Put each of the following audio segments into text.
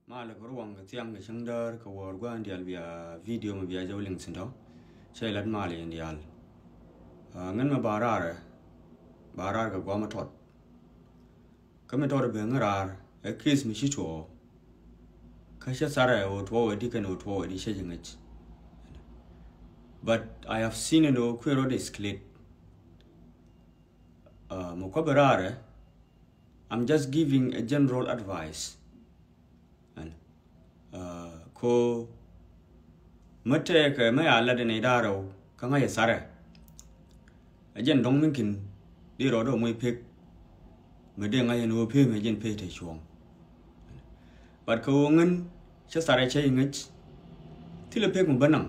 Mala ko ruang ka tiang ka shandar ka war gwa ndial via video ma via jawling sindo chay lat mala ndial ngan ma barar ka gwa ma tot ka me tot be ngarar e kris mi shito ka sha sara o to di kan o to di she jingach but I have seen no quero de sklit mo ko barare I'm just giving a general advice ko mate ka mai ala de ne daro ka ngai sare ajen dong min kin di ro do moi pek me de ngai no pe me jen pe te chuang bat ko ngen cha sare che ngich ti le pek mo banang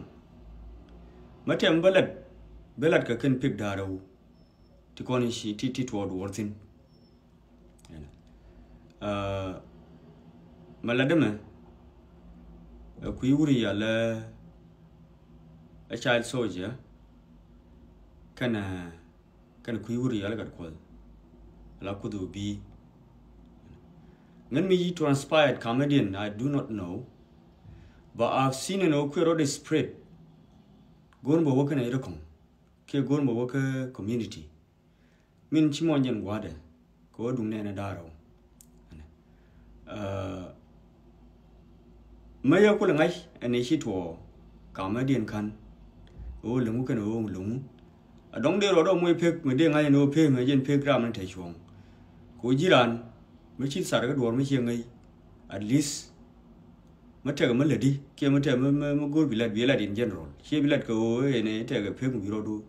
mate am belat ka ken pek daro ti koni shi ti to do wortin maladame Kuyuri yala a child soldier can kuyuri yala got called la kudu be when me transpired comedian I do not know but I've seen an okuro spread gon bo woka na irakon ke gon bo woka community min chimonyan wade ko dungne na daro Maya ko ngai ane shi to comedian kan o lungu kan o lungu adong de ro do moi pek me de ngai no pe me jen pe gram te chuang ko jiran me chi sar ga dor me chi ngai at least mate ga maladi ke mate me gor bilad in general she bilad ko ene te ga pe mu ro do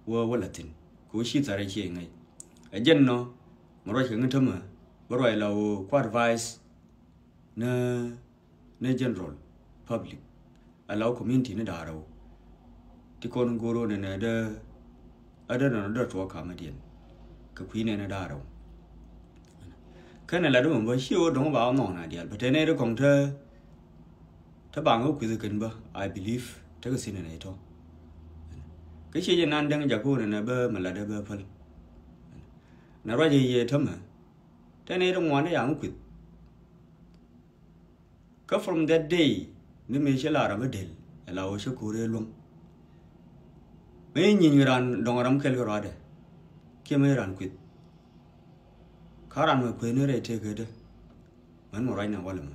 wa latin ko shi sar chi ngai a jen no mo ro chi ngai thama bo ro la o ko advice na general public allow community na daro ti kon goro ne na da adana da to comedian ka kwi ne na daro kana la do mo shi o dong ba no na dia but ne da kong ta bang o kwi kan ba I believe ta ka sin ne to cái chuyện nan đang giả cô này bơ mà là đã bơ phân nó ra gì thấm mà thế này trong ngoài nó dạng quỵt có from that day nên mình sẽ làm cái deal là ở chỗ cô luôn mấy nhìn người đàn đồng làm cái đó đấy kia mấy đàn quỵt khá đàn mà quên nữa đấy thế cái đó mình một ngày nào qua lần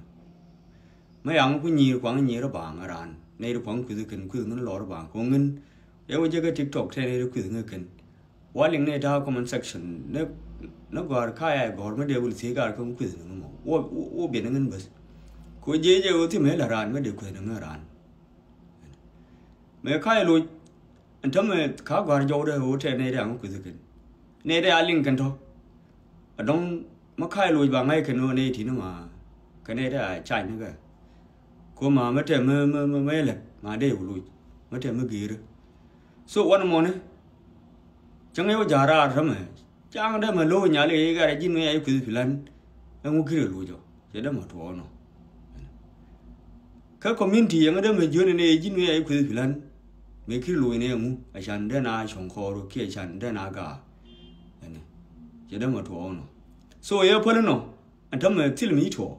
mấy ông cũng nhiều quảng nhiều đó bảng ở đàn này đó quảng quỵt nó lọt bảng quảng ngân nếu như cái TikTok thế này được quỳ người cần, quá linh này đã comment section, nó gọi khai gọi mấy điều gì cả không quỳ nữa mà, ô biển nó ngân bớt, coi dễ thì mấy là ran mấy điều quỳ nó ran, mấy khai lui, anh thầm mấy khai gọi cho đây ô thế này đang quỳ cần, này đây linh cần thôi, ở đông mà khai lui bằng ngay cái nó này thì nó mà cái này đã chạy nữa cả, cô mà mấy thế mấy lần mà đây lui, mấy thế mấy gì rồi. So one morning, chẳng yêu giả ra rồi mà, chẳng đã mà lôi nhà lấy cái gì nữa ai cứ phiền, em muốn kêu lôi cho, chỉ đó mà thôi nó. Các community yang ada mà join này gì nữa ai cứ phiền, mấy kêu lôi này em, ai chẳng đã na chồng kho rồi kia chẳng đã na cả, chỉ đó mà thôi nó. So yêu phải nó, anh thầm mà til mi thôi,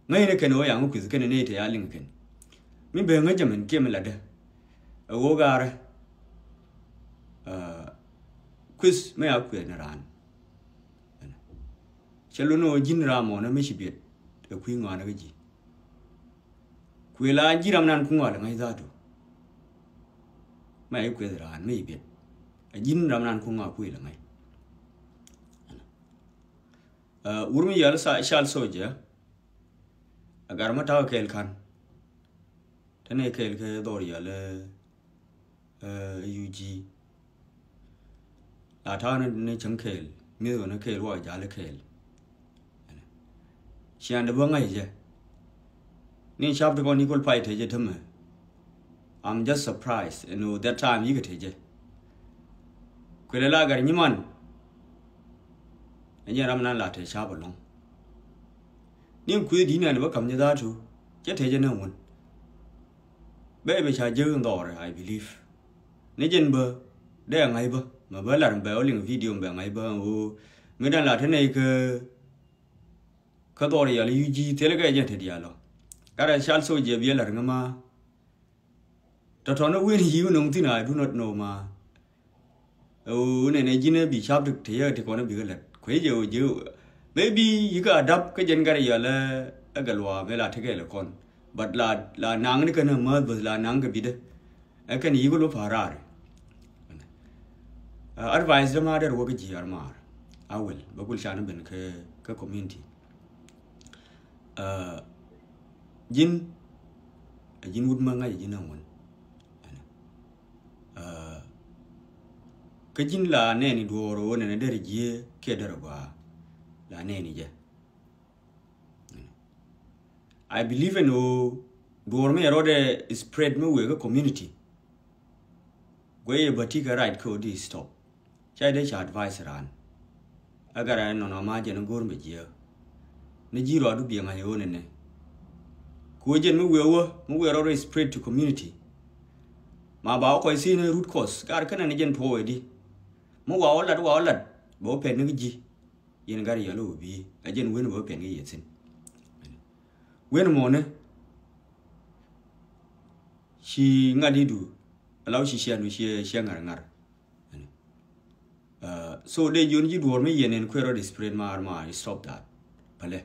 ngay này cái nói yang cứ cái này thì ai linh cái, mình bây giờ mình kia mình là đây, ở gà quiz me a quên ran chelo no jin ramo na me shibet e kwi nga na ji kwela jiram nan ku nga ngai za to me quên ran me bet jin ram nan ku nga kwi la ngai urmi yal sa shal soja agar mata kel khan tane kel ke dor yal UG là thằng này chẳng khéo, miêu nó khéo rồi giá là khéo, xem được bao ngày chứ, nên shop được con Nicole phải thấy chứ thầm mà, I'm just surprised, you know that time you get thấy chứ, quên là cái gì mà, anh em làm là thấy shop luôn, nhưng quên đi này nó bắt cầm như đó chú, chết thấy chứ nào muốn, bây giờ chơi đó rồi I believe, nếu dân bơ, đây là ngày bơ. Mà bữa làm béo liền video béo ngay bữa, người đang làm thế này Kadori ya UG telega jen te dialo. Kara shall so je biela ngama. Tatona win you no thing I do not know ma. Oh ne jine bi sharp te ya te kona bigalet. Kweje you maybe you got adapt ke jen gari yala agalwa vela te gele kon. But la nang ni kana mad was la nang ke bide. Akan yigulo parar. Advise the mother work GRMR. I will, but we'll shine ben ke community. Jin would manga jin one. Kajin la neni duoro and a derry ye kedaraba la neni je. I believe in dorme erode spread me with a community. Where batika right code is stop. Chadish advice ran. I got an on a margin and gourmet year. Nijiro do be my own in. Kujan we already spread to community. My bao is in a root cause, Garkan and agent poedy. Move all that, Bo Penigi. Yen Gary Yellow be, agent win over penny yet. When morning, she ngadidu, allow she share with she shangar. So they unji do me and inquire the spread my stop that. Pale.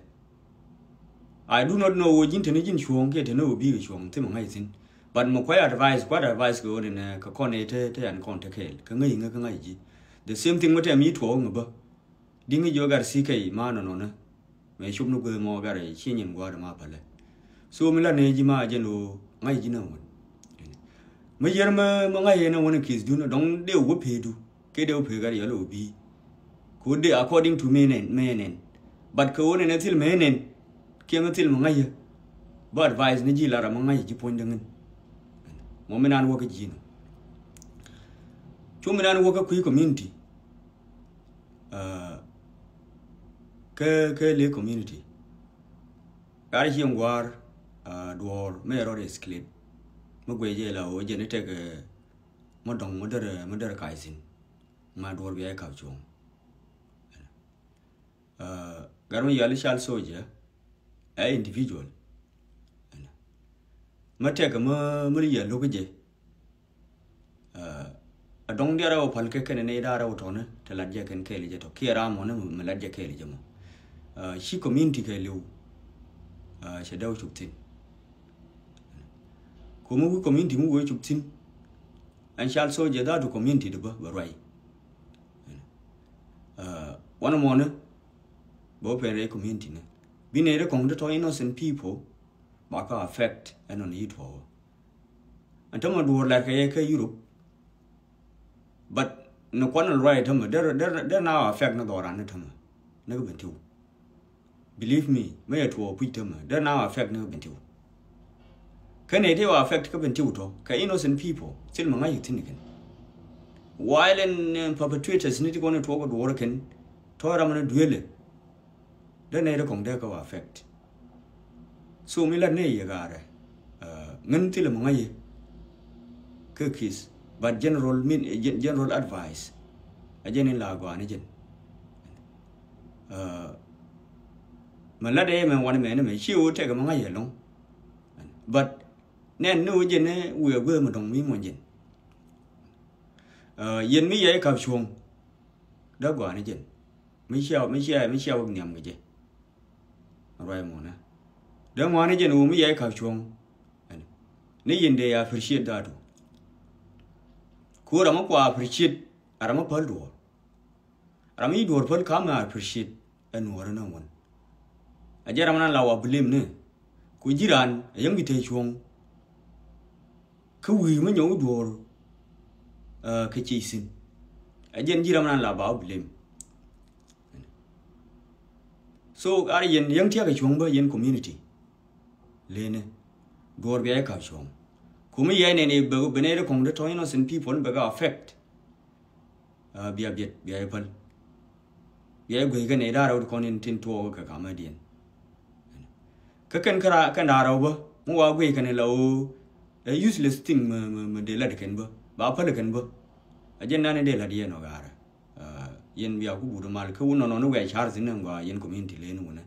I do not know what intelligent you won't get to know be which one Tim Hyson, but Moquay advice what advice go in a caconate and contact. The same thing with a meat wong about. Dingy yoga CK man on honor. May should no go more gary, chinging Guadamapale. So Milanejima Geno, my gino. Mayerma Mangayana one kiss do not don't they whoop he do. Kedo Pegari yellow be. Could they according to men, but Coon and until men came until Mangaya. But advise Nijila Mangaji pointing. Momenan work at Gino. Chumanan work a quick community. Ke community. Garihian war, door, mayor escape. Mugwayela or genetic modern mother kaisin. My door be a couchon. Garmi Yalishal soldier, a individual. Mateka Maria Logaje. A dong dear of Palka and Ada out on it, Telajak and Kelly to Kiram on him, Melaja Kelly. She community Kelly. She does to tin. Kumu community move to tin. And shall soldier that to community the right. One morning, Bob and community. Been a conduct to innocent people, Baka affect and on it for. And Thomas do like a Europe. But no one right, they're now affect no door on it. Never been to. Believe me, may it will put them, they're now affect never been to. Can it affect Capentuto, innocent people, still Mangay Tinican? While in perpetrators need to go to talk about working, Toraman duel. Then they don't affect. So Milane Yagare, Mentil Mangay cookies, but general advice. A general laguanajan. Malade and one man, she will take a Mangay alone. But Nan no gene, we are willing on me one yen. Yen me a caption. Daguanajan. Michelle Nyamgaje. Right, Mona. Don't want again, whom we a caption. Nayin they appreciate that. Kuramako appreciate Aramapal door. Rami door Pal come appreciate and war no one. A Jeraman law blame ne. Kujiran, a young bitachong. Kui when you door Kachisin. A Jeraman la blame. So, are yen young Tiagachumba yen community. Lene, door be a caption. Kumi yen any beneda con the toinos and people bega affect. Be a bit, be a pun. Be a guigan a dar out con in tinto Kakamadian. Kakan Kara over, more awake and a low, a useless thing, de Ladicanba, Bapalicanba. A general de la Dianogara. Yen be a good malcoon on the way Charles in yen community lane.